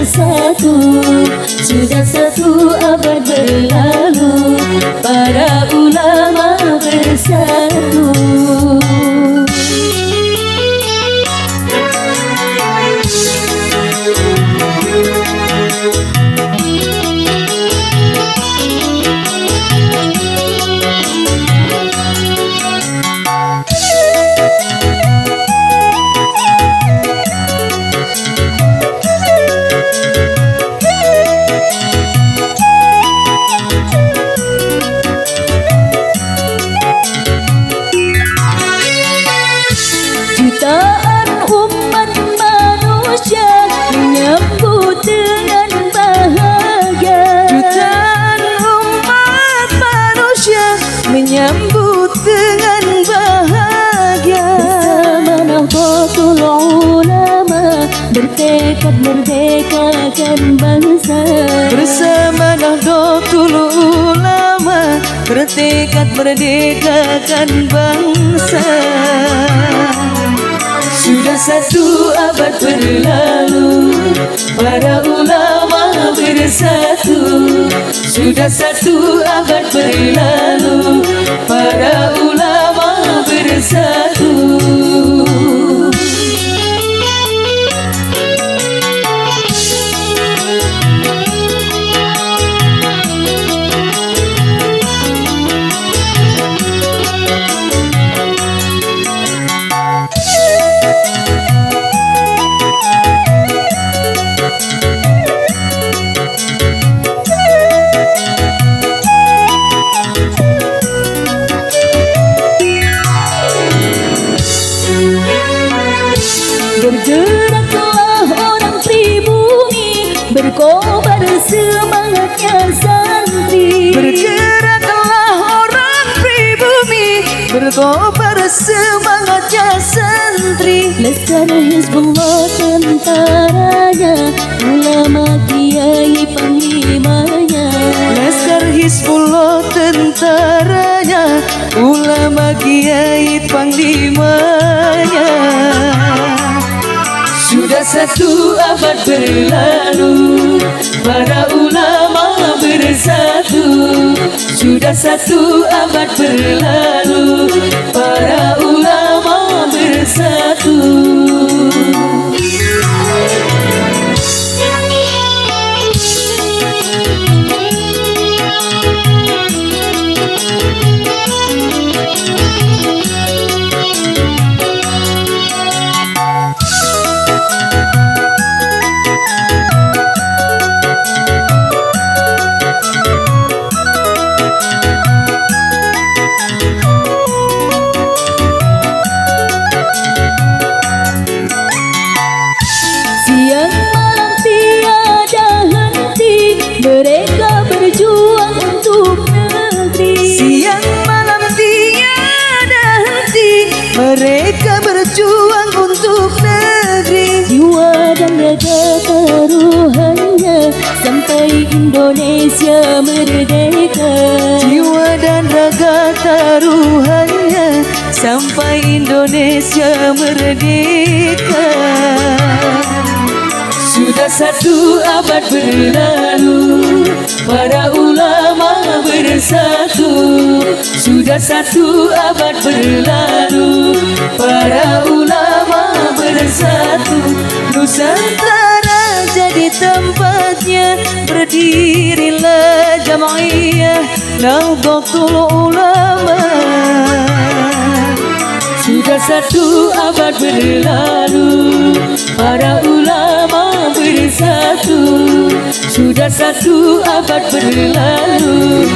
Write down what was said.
bersatu. Sudah satu abad berlalu, para ulama bersatu. Jutaan umat manusia menyambut dengan bahagia. Jutaan umat manusia menyambut dengan bahagia. Bersama Nahdlatul Ulama bertekad merdekakan bangsa. Bersama Nahdlatul Ulama bertekad merdekakan bangsa. Sudah satu abad berlalu, para ulama bersatu. Sudah satu abad berlalu, para ulama bersatu. Bergeraklah orang pribumi, berkobar semangatnya santri. Bergeraklah orang pribumi, berkobar semangatnya santri. Lestari Hizbullah tentaranya, ulama kiai panglimanya. Laskar Hizbullah tentaranya, ulama kiai panglimanya. Sudah satu abad berlalu, para ulama bersatu. Sudah satu abad berlalu, para ulama bersatu. Siang malam tiada henti, mereka berjuang untuk negeri. Siang malam tiada henti, mereka berjuang untuk negeri. Jiwa dan raga taruhannya sampai Indonesia merdeka. Jiwa dan raga taruhannya sampai Indonesia merdeka. Sudah satu abad berlalu, para ulama bersatu. Sudah satu abad berlalu, para ulama bersatu. Nusantara jadi tempatnya, berdirilah Jam'iyah Nahdlatul Ulama. Sudah satu abad berlalu, para ulama bersatu. Sudah satu abad berlalu,